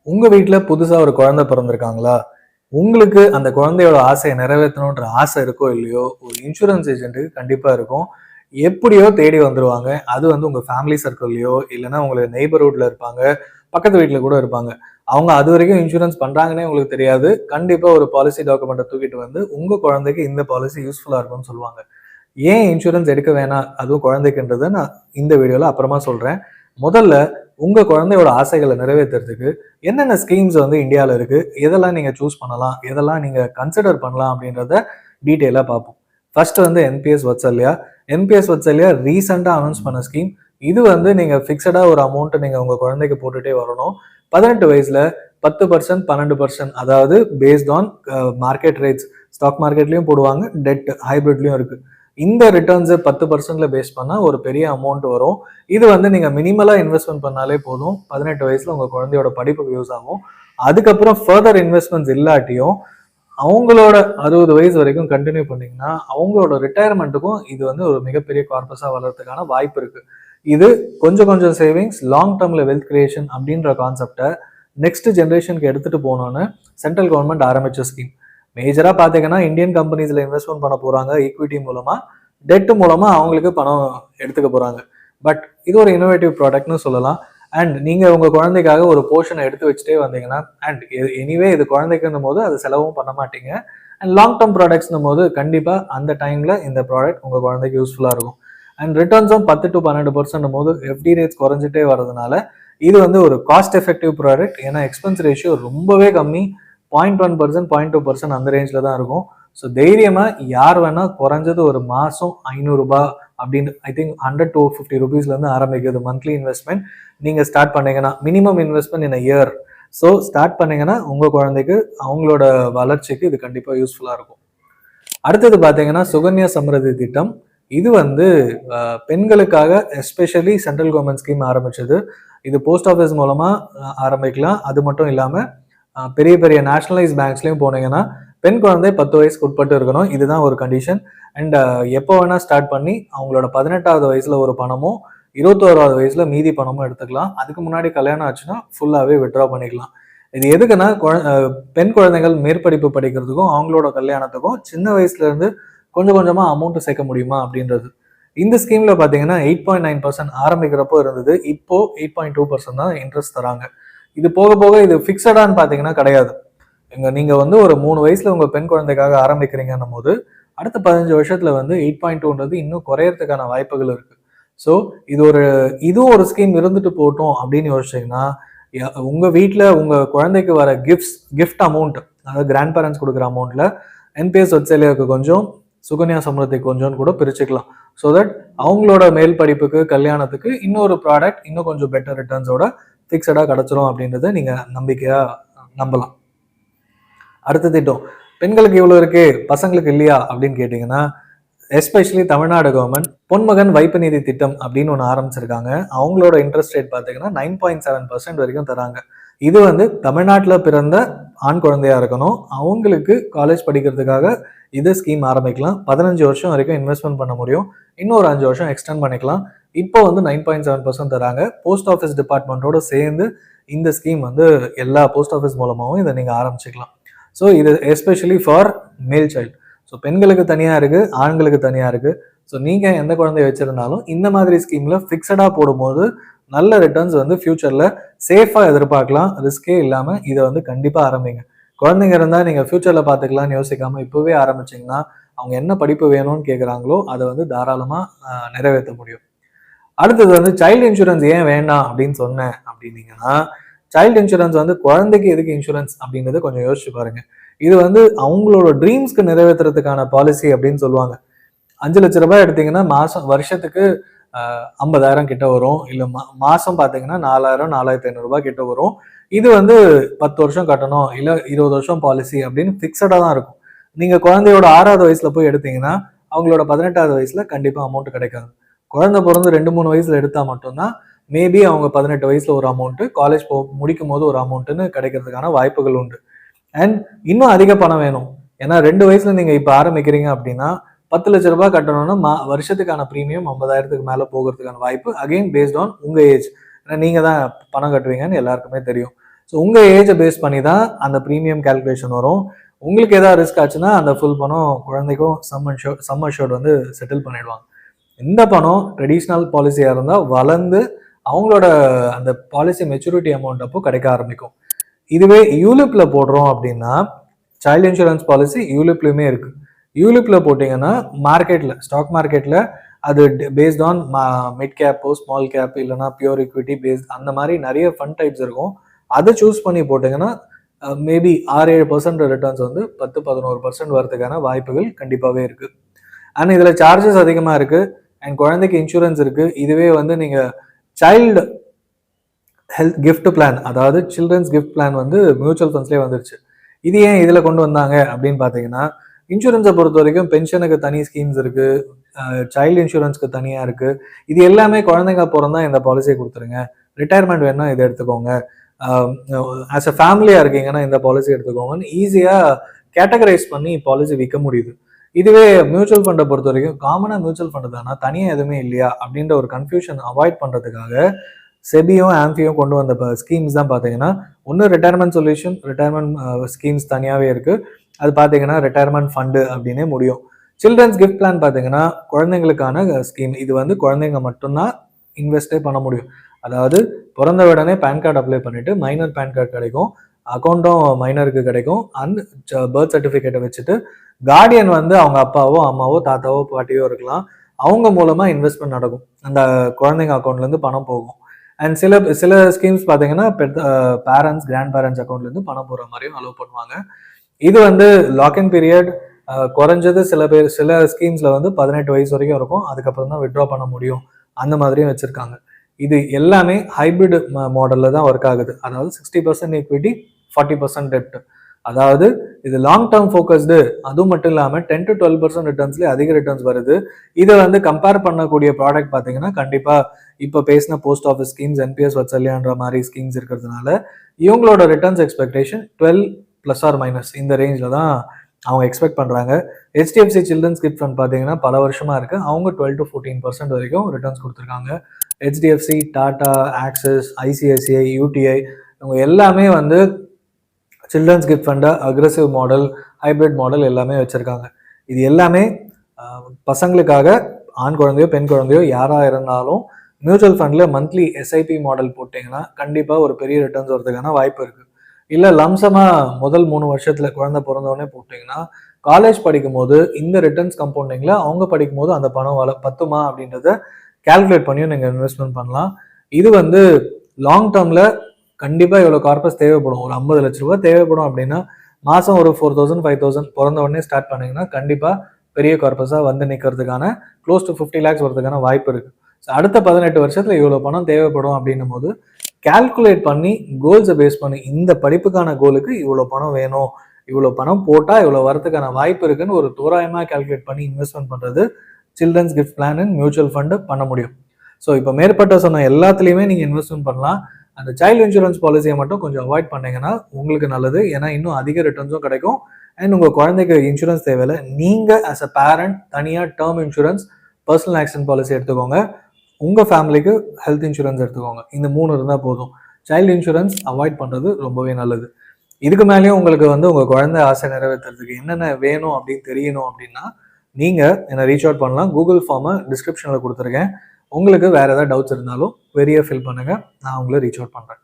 உங்க வீட்ல புதுசா ஒரு குழந்தை பிறந்திருக்காங்களா? உங்களுக்கு அந்த குழந்தையோட ஆசைய நிறைவேத்தணுன்ற ஆசை இருக்கோ இல்லையோ, ஒரு இன்சூரன்ஸ் ஏஜென்ட்க்கு கண்டிப்பா இருக்கும். எப்படியோ தேடி வந்துருவாங்க. அது வந்து உங்க ஃபேமிலி சர்க்கிள்லயோ, இல்லன்னா உங்க நெய்பர்ஹுட்ல இருப்பாங்க. பக்கத்து வீட்ல கூட இருப்பாங்க. அவங்க அதுவரைக்கும் இன்சூரன்ஸ் பண்றாங்கன்னே உங்களுக்கு தெரியாது. கண்டிப்பா ஒரு பாலிசி டாக்குமெண்ட்ட தூக்கிட்டு வந்து, உங்க குழந்தைக்கு இந்த பாலிசி யூஸ்ஃபுல்லா இருக்கும்னு சொல்லுவாங்க. ஏன் இன்சூரன்ஸ் எடுக்க வேணாம், அதுவும் குழந்தைக்குன்றத நான் இந்த வீடியோல அப்புறமா சொல்றேன். முதல்ல உங்க குழந்தையோட ஆசைகள நிறைவேத்துறதுக்கு என்னென்ன ஸ்கீம்ஸ் வந்து இந்தியால இருக்கு? எதெல்லாம் நீங்க சூஸ் பண்ணலாம்? எதெல்லாம் நீங்க கன்சிடர் பண்ணலாம்? அப்படின்றத டீட்டெயிலா பார்ப்போம். ஃபர்ஸ்ட் வந்து என்பிஎஸ் வத்சல்யா. என்பிஎஸ் வத்சல்யா ரீசென்ட்டா அனௌன்ஸ் பண்ண ஸ்கீம். இது வந்து நீங்க ஃபிக்ஸடா ஒரு அமௌண்ட் நீங்க உங்க குழந்தைக்கு போட்டுட்டே வரணும். 18 வயசுல 10%, 12% அதாவது based on market rates. Stock மார்க்கெட்லயும் போடுவாங்க, டெட் ஹைபிரிட்லயும் இருக்கு. இந்த ரிட்டர்ன்ஸ் 10%ல பேஸ் பண்ணா ஒரு பெரிய அமௌண்ட் வரும். இது வந்து நீங்க மினிமலா இன்வெஸ்ட்மெண்ட் பண்ணாலே போதும். 18 வயசுல உங்க குழந்தையோட படிப்புக்கு யூஸ் ஆகும். அதுக்கப்புறம் ஃபர்தர் இன்வெஸ்ட்மெண்ட்ஸ் இல்லாட்டியும் அவங்களோட 60 வயசு வரைக்கும் கண்டினியூ பண்ணீங்கன்னா அவங்களோட ரிட்டையர்மெண்ட்டுக்கும் இது வந்து ஒரு மிகப்பெரிய கார்பஸா வளர்றதுக்கான வாய்ப்பு இருக்கு. இது கொஞ்சம் கொஞ்சம் சேவிங்ஸ் லாங் டேர்ம்ல வெல்த் கிரியேஷன் அப்படின்ற கான்செப்டை நெக்ஸ்ட் ஜென்ரேஷனுக்கு எடுத்துட்டு போகணும்னு சென்ட்ரல் கவர்மெண்ட் ஆரம்பிச்ச ஸ்கீம். மேஜரா பாத்தீங்கன்னா இந்தியன் கம்பெனிஸ்ல இன்வெஸ்ட்மெண்ட் பண்ண போறாங்க ஈக்விட்டி மூலமா, டெட் மூலமா அவங்களுக்கு பணம் எடுத்துக்க போறாங்க. பட் இது ஒரு இன்னோவேட்டிவ் ப்ராடக்ட்னு சொல்லலாம். அண்ட் நீங்க உங்க குழந்தைக்காக ஒரு போர்ஷனை எடுத்து வச்சுட்டே வந்தீங்கன்னா, அண்ட் எனிவே இது குழந்தைக்குன்னும் போது அது செலவும் பண்ண மாட்டீங்க. அண்ட் லாங் டேர்ம் ப்ராடக்ட்ஸ்னும் போது கண்டிப்பா அந்த டைம்ல இந்த ப்ராடக்ட் உங்க குழந்தைக்கு யூஸ்ஃபுல்லா இருக்கும். அண்ட் ரிட்டர்ன்ஸும் 10 to 12% போது எஃப்டி ரேட்ஸ் குறைஞ்சிட்டே வரதுனால இது வந்து ஒரு காஸ்ட் எஃபெக்டிவ் ப்ராடக்ட். ஏன்னா எக்ஸ்பென்ஸ் ரேஷியோ ரொம்பவே கம்மி. 0.1%, 0.2% அந்த ரேஞ்சில் தான் இருக்கும். ஸோ தைரியமா யார் வேணா குறைஞ்சது ஒரு மாசம் 500 ரூபாய் அப்படின்னு ஐ திங்க் 100 to 50 rupeesல ஆரம்பிக்குது மந்த்லி இன்வெஸ்ட்மெண்ட். நீங்க ஸ்டார்ட் பண்ணீங்கன்னா minimum investment in year. So start பண்ணீங்கன்னா உங்க குழந்தைக்கு அவங்களோட வளர்ச்சிக்கு இது கண்டிப்பா யூஸ்ஃபுல்லா இருக்கும். அடுத்தது பாத்தீங்கன்னா சுகன்யா சம்ருதி திட்டம். இது வந்து பெண்களுக்காக எஸ்பெஷலி சென்ட்ரல் கவர்மெண்ட் ஸ்கீம் ஆரம்பிச்சது. இது போஸ்ட் ஆஃபீஸ் மூலமா ஆரம்பிக்கலாம். அது மட்டும் இல்லாம பெரிய பெரிய நேஷனலைஸ் பேங்க்ஸ்லயும் போனீங்கன்னா பெண் குழந்தை 10 வயசுக்கு உட்பட்டு இருக்கணும். இதுதான் ஒரு கண்டிஷன். அண்ட் எப்போ வேணா ஸ்டார்ட் பண்ணி அவங்களோட 18வது வயசுல ஒரு பணமும் 21வது வயசுல மீதி பணமும் எடுத்துக்கலாம். அதுக்கு முன்னாடி கல்யாணம் ஆச்சுன்னா ஃபுல்லாவே வித்ட்ரா பண்ணிக்கலாம். இது எதுக்குன்னா பெண் குழந்தைகள் மேற்படிப்பு படிக்கிறதுக்கும் அவங்களோட கல்யாணத்துக்கும் சின்ன வயசுல இருந்து கொஞ்சம் கொஞ்சமா அமௌண்ட் சேர்க்க முடியுமா அப்படின்றது. இந்த ஸ்கீம்ல பாத்தீங்கன்னா 8.9% ஆரம்பிக்கிறப்போ இருந்தது. இப்போ 8.2% தான் இன்ட்ரெஸ்ட் தராங்க. இது போக போக இது பிக்சடான்னு பாத்தீங்கன்னா கிடையாது. நீங்க வந்து ஒரு 3 வயசுல உங்க பெண் குழந்தைக்காக ஆரம்பிக்கிறீங்கன்னும் போது அடுத்த 15 வருஷத்துல வந்து 8.2ன்றது இன்னும் குறையறதுக்கான வாய்ப்புகள் இருக்கு. ஸோ இதுவும் ஒரு ஸ்கீம் இருந்துட்டு போட்டோம் அப்படின்னு யோசிச்சீங்கன்னா உங்க வீட்டுல உங்க குழந்தைக்கு வர கிஃப்ட் அமௌண்ட், அதாவது கிராண்ட் பேரண்ட்ஸ் கொடுக்குற அமௌண்ட்ல என்பிஎஸ் வத்சல்யாவுக்கு கொஞ்சம், சுகன்யா சம்ருதி கொஞ்சம் கூட பிரிச்சுக்கலாம். ஸோ தட் அவங்களோட மேல் படிப்புக்கு கல்யாணத்துக்கு இன்னொரு ப்ராடக்ட் இன்னும் கொஞ்சம் பெட்டர் ரிட்டர்ன்ஸோட ஃபிக்ஸடா கிடைச்சிரும் அப்படின்றத நீங்க நம்பிக்கையா நம்பலாம். அடுத்த திட்டம், பெண்களுக்கு இவ்வளவு இருக்கு பசங்களுக்கு இல்லையா அப்படின்னு கேட்டீங்கன்னா, எஸ்பெஷலி தமிழ்நாடு கவர்மெண்ட் பொன்மகன் வைப்பு நிதி திட்டம் அப்படின்னு ஒன்று ஆரம்பிச்சிருக்காங்க. அவங்களோட இன்ட்ரெஸ்ட் ரேட் பார்த்தீங்கன்னா 9.7% வரைக்கும் தராங்க. இது வந்து தமிழ்நாட்டில் பிறந்த ஆண் குழந்தையா இருக்கணும். அவங்களுக்கு காலேஜ் படிக்கிறதுக்காக இது ஸ்கீம் ஆரம்பிக்கலாம். 15 வருஷம் வரைக்கும் இன்வெஸ்ட்மெண்ட் பண்ண முடியும். இன்னொரு 5 வருஷம் எக்ஸ்டெண்ட் பண்ணிக்கலாம். இப்போ வந்து 9.7% தராங்க. போஸ்ட் ஆஃபீஸ் டிபார்ட்மெண்ட்டோட சேர்ந்து இந்த ஸ்கீம் வந்து எல்லா போஸ்ட் ஆஃபீஸ் மூலமாகவும் இதை நீங்க ஆரம்பிச்சுக்கலாம். ஸோ இது எஸ்பெஷலி ஃபார் மேல் சைல்டு. ஸோ பெண்களுக்கு தனியாக இருக்கு, ஆண்களுக்கு தனியாக இருக்கு. ஸோ நீங்க எந்த குழந்தைய வச்சிருந்தாலும் இந்த மாதிரி ஸ்கீம்ல ஃபிக்ஸடா போடும்போது நல்ல ரிட்டர்ன்ஸ் வந்து ஃபியூச்சர்ல சேஃபா எதிர்பார்க்கலாம். ரிஸ்கே இல்லாம இதை வந்து கண்டிப்பா ஆரம்பிங்க. குழந்தைங்க இருந்தா நீங்க ஃபியூச்சர்ல பாத்துக்கலாம்னு யோசிக்காம இப்பவே ஆரம்பிச்சீங்கன்னா அவங்க என்ன படிப்பு வேணும்னு கேட்குறாங்களோ அதை வந்து தாராளமா நிறைவேற்ற முடியும். அடுத்தது வந்து சைல்டு இன்சூரன்ஸ் ஏன் வேண்டாம் அப்படின்னு சொன்னேன் அப்படின்னீங்கன்னா, சைல்டு இன்சூரன்ஸ் வந்து குழந்தைக்கு எதுக்கு இன்சூரன்ஸ் அப்படின்றத கொஞ்சம் யோசிச்சு பாருங்க. இது வந்து அவங்களோட ட்ரீம்ஸ்க்கு நிறைவேற்றுறதுக்கான பாலிசி அப்படின்னு சொல்லுவாங்க. 5 லட்ச ரூபாய் எடுத்தீங்கன்னா வருஷத்துக்கு 50,000 கிட்ட வரும். இல்ல மாசம் பாத்தீங்கன்னா 4,000, 4,500 ரூபாய் கிட்ட வரும். இது வந்து 10 வருஷம் கட்டணும், இல்ல 20 வருஷம் பாலிசி அப்படின்னு பிக்சடா தான் இருக்கும். நீங்க குழந்தையோட 6வது வயசுல போய் எடுத்தீங்கன்னா அவங்களோட 18வது வயசுல கண்டிப்பா அமௌண்ட் கிடைக்காது. குழந்தை பிறந்து 2-3 வயசுல எடுத்தா மட்டும்தான் மேபி அவங்க 18 வயசுல ஒரு அமௌண்ட், காலேஜ் முடிக்கும் போது ஒரு அமௌண்ட்னு கிடைக்கிறதுக்கான வாய்ப்புகள் உண்டு. அண்ட் இன்னும் அதிக பணம் வேணும். ஏன்னா 2 வயசுல நீங்க இப்ப ஆரம்பிக்கிறீங்க அப்படின்னா 10 லட்ச ரூபாய் கட்டணும்னா வருஷத்துக்கான பிரீமியம் 50,000க்கு மேல போகிறதுக்கான வாய்ப்பு அகைன் பேஸ்ட் ஆன் உங்க ஏஜ். ஏன்னா நீங்க தான் பணம் கட்டுவீங்கன்னு எல்லாருக்குமே தெரியும். ஸோ உங்கள் ஏஜை பேஸ் பண்ணி தான் அந்த ப்ரீமியம் கேல்குலேஷன் வரும். உங்களுக்கு ஏதாவது ரிஸ்க் ஆச்சுன்னா அந்த ஃபுல் பணம் குழந்தைக்கும் சம் அஷோர்ட் வந்து செட்டில் பண்ணிடுவாங்க. இந்த பணம் ட்ரெடிஷ்னல் பாலிசியாக இருந்தால் வளர்ந்து அவங்களோட அந்த பாலிசி மெச்சூரிட்டி அமௌண்ட் அப்போ கிடைக்க ஆரம்பிக்கும். இதுவே யூலிப்பில் போடுறோம் அப்படின்னா சைல்டு இன்சூரன்ஸ் பாலிசி யூலிப்லையுமே இருக்குது. யூலிப்பில் போட்டிங்கன்னா மார்க்கெட்டில் ஸ்டாக் மார்க்கெட்டில் அது பேஸ்ட் ஆன் மிட் கேப்போ ஸ்மால் கேப் இல்லைனா பியூர் இக்விட்டி பேஸ்ட் அந்த மாதிரி நிறைய ஃபண்ட் டைப்ஸ் இருக்கும். அதை சூஸ் பண்ணி போட்டிங்கன்னா மேபி 6-7% ரிட்டர்ன்ஸ் வந்து 10-11% வரதுக்கான வாய்ப்புகள் கண்டிப்பாகவே இருக்குது. அண்ட் இதில் சார்ஜஸ் அதிகமாக இருக்குது அண்ட் குழந்தைக்கு இன்சூரன்ஸ் இருக்குது. இதுவே வந்து நீங்கள் சைல்டு ஹெல்த் கிஃப்ட் பிளான், அதாவது சில்ட்ரன்ஸ் கிஃப்ட் பிளான் வந்து மியூச்சுவல் ஃபண்ட்ஸ்லேயே வந்துருச்சு. இது ஏன் இதில் கொண்டு வந்தாங்க அப்படின்னு பார்த்தீங்கன்னா, இன்சூரன்ஸை பொறுத்த வரைக்கும் பென்ஷனுக்கு தனி ஸ்கீம்ஸ் இருக்குது, சைல்டு இன்சூரன்ஸ்க்கு தனியாக இருக்குது. இது எல்லாமே குழந்தைங்க பிறந்தா இந்த பாலிசியை கொடுத்துருங்க, ரிட்டையர்மெண்ட் வேணால் இதை எடுத்துக்கோங்க, ஆஸ் அ ஃபேமிலியாக இருக்கீங்கன்னா இந்த பாலிசி எடுத்துக்கோங்கன்னு ஈஸியாக கேட்டகரைஸ் பண்ணி பாலிசி விற்க முடியுது. இதுவே மியூச்சுவல் ஃபண்டை பொறுத்த வரைக்கும் காமனாக மியூச்சுவல் ஃபண்டு தானா தனியாக எதுவுமே இல்லையா அப்படின்ற ஒரு கன்ஃபியூஷன் அவாய்ட் பண்ணுறதுக்காக செபியும் ஆம்பியும் கொண்டு வந்த ஸ்கீம்ஸ் தான் பார்த்தீங்கன்னா, ஒன்று ரிட்டையர்மெண்ட் சொல்யூஷன், ரிட்டையர்மெண்ட் ஸ்கீம்ஸ் தனியாகவே இருக்குது. அது பார்த்தீங்கன்னா ரிட்டையர்மெண்ட் ஃபண்டு அப்படின்னே முடியும். சில்ட்ரன்ஸ் கிஃப்ட் பிளான் பார்த்தீங்கன்னா குழந்தைங்களுக்கான ஸ்கீம். இது வந்து குழந்தைங்க மட்டும்தான் இன்வெஸ்டே பண்ண முடியும். அதாவது பிறந்த உடனே பேன் கார்டு அப்ளை பண்ணிவிட்டு மைனர் பேன் கார்டு கிடைக்கும், அக்கௌண்ட்டும் மைனருக்கு கிடைக்கும், அண்ட் பர்த் சர்டிஃபிகேட்டை வச்சுட்டு கார்டியன் வந்து அவங்க அப்பாவோ அம்மாவோ தாத்தாவோ பாட்டியோ இருக்கலாம், அவங்க மூலமாக இன்வெஸ்ட்மெண்ட் நடக்கும். அந்த குழந்தைங்க அக்கௌண்ட்லேருந்து பணம் போகும். அண்ட் சில ஸ்கீம்ஸ் பார்த்தீங்கன்னா பேரண்ட்ஸ் கிராண்ட் பேரண்ட்ஸ் அக்கௌண்ட்லேருந்து பணம் போகிற மாதிரியும் அலோவ் பண்ணுவாங்க. இது வந்து லாக்இன் பீரியட் குறைஞ்சது சில ஸ்கீம்ஸில் வந்து 18 வயசு வரைக்கும் இருக்கும், அதுக்கப்புறம் தான் வித்ட்ரா பண்ண முடியும், அந்த மாதிரியும் வச்சுருக்காங்க. இது எல்லாமே ஹைப்ரிட் மாடலில் தான் ஒர்க் ஆகுது. அதாவது 60% ஈக்விட்டி 40% டெப்ட். அதாவது இது லாங் டேர்ம் ஃபோக்கஸ்டு, அதுவும் மட்டும் இல்லாமல் 10-12% ரிட்டர்ன்ஸ்லேயே அதிக ரிட்டர்ன்ஸ் வருது. இதை வந்து கம்பேர் பண்ணக்கூடிய ப்ராடக்ட் பார்த்தீங்கன்னா கண்டிப்பாக இப்போ பேசின போஸ்ட் ஆஃபீஸ் ஸ்கீம்ஸ், என்பிஎஸ் வத்சல்யான்ற மாதிரி ஸ்கீம்ஸ் இருக்கிறதுனால இவங்களோட ரிட்டர்ன்ஸ் எக்ஸ்பெக்டேஷன் 12± இந்த ரேஞ்சில் தான் அவங்க எக்ஸ்பெக்ட் பண்ணுறாங்க. ஹெச்டிஎஃப்சி சில்ட்ரன்ஸ் கிஃப்ட் ஃபண்ட் பார்த்தீங்கன்னா பல வருஷமாக இருக்குது, அவங்க 12-14% வரைக்கும் ரிட்டர்ன்ஸ் கொடுத்துருக்காங்க. HDFC, Tata, Axis, ICICI, UTI இவங்க எல்லாமே வந்து சில்ட்ரன்ஸ் கிஃப்ட் ஃபண்டை அக்ரெசிவ் மாடல், ஹைப்ரிட் மாடல் எல்லாமே வச்சுருக்காங்க. இது எல்லாமே பசங்களுக்காக, ஆண் குழந்தையோ பெண் குழந்தையோ யாராக இருந்தாலும் மியூச்சுவல் ஃபண்டில் மந்த்லி எஸ்ஐபி மாடல் போட்டிங்கன்னா கண்டிப்பாக ஒரு பெரிய ரிட்டர்ன்ஸ் வரதுக்கான வாய்ப்பு இருக்குது. இல்லை லம்சமாக முதல் 3 வருஷத்தில் குழந்தை பிறந்தவொடனே போட்டிங்கன்னா காலேஜ் படிக்கும் போது இந்த ரிட்டர்ன்ஸ் கம்பவுண்டிங்கில் அவங்க படிக்கும் போது அந்த பணம் பத்துமா அப்படின்றத கால்குலேட் பண்ணியும் நீங்கள் இன்வெஸ்ட்மெண்ட் பண்ணலாம். இது வந்து லாங் டேர்மில் கண்டிப்பாக இவ்வளோ கார்பஸ் தேவைப்படும். ஒரு 50 லட்ச ரூபா தேவைப்படும் அப்படின்னா மாதம் ஒரு 4000 5000 பிறந்த உடனே ஸ்டார்ட் பண்ணிங்கன்னா கண்டிப்பாக பெரிய கார்பஸாக வந்து நிற்கிறதுக்கான க்ளோஸ் டு 50 lakhs வரதுக்கான வாய்ப்பு இருக்குது. ஸோ அடுத்த 18 வருஷத்தில் இவ்வளோ பணம் தேவைப்படும் அப்படின்னும் போது கால்குலேட் பண்ணி கோல்ஸை பேஸ் பண்ணி இந்த படிப்புக்கான கோலுக்கு இவ்வளோ பணம் வேணும், இவ்வளோ பணம் போட்டால் இவ்வளோ வரதுக்கான வாய்ப்பு இருக்குன்னு ஒரு தோராயமாக கால்குலேட் பண்ணி இன்வெஸ்ட்மெண்ட் பண்ணுறது children's gift plan and mutual fund பண்ண முடியும். ஸோ இப்போ மேற்பட்ட சொன்ன எல்லாத்துலேயுமே நீங்கள் இன்வெஸ்ட்மெண்ட் பண்ணலாம். அந்த சைல்டு இன்சூரன்ஸ் பாலிசியை மட்டும் கொஞ்சம் அவாய்ட் பண்ணிங்கன்னா உங்களுக்கு நல்லது. ஏன்னா இன்னும் அதிக ரிட்டர்ன்ஸும் கிடைக்கும் அண்ட் உங்கள் குழந்தைக்கு இன்சூரன்ஸ் தேவையில்லை. நீங்கள் ஆஸ் அ பேரண்ட் தனியாக term insurance, personal accident policy எடுத்துக்கோங்க, உங்கள் ஃபேமிலிக்கு ஹெல்த் இன்சூரன்ஸ் எடுத்துக்கோங்க. இந்த 3 இருந்தால் போதும். சைல்டு இன்சூரன்ஸ் அவாய்ட் பண்ணுறது ரொம்பவே நல்லது. இதுக்கு மேலேயும் உங்களுக்கு வந்து உங்கள் குழந்தை ஆசை நிறைவேற்றுறதுக்கு என்னென்ன வேணும் அப்படின்னு தெரியணும் அப்படின்னா நீங்கள் என்னை ரீச் அவுட் பண்ணலாம். கூகுள் ஃபார்மை டிஸ்கிரிப்ஷனில் கொடுத்துருக்கேன். உங்களுக்கு வேறு ஏதாவது டவுட்ஸ் இருந்தாலும் வெரியாக ஃபில் பண்ணுங்கள், நான் உங்களை ரீச் அவுட் பண்ணுறேன்.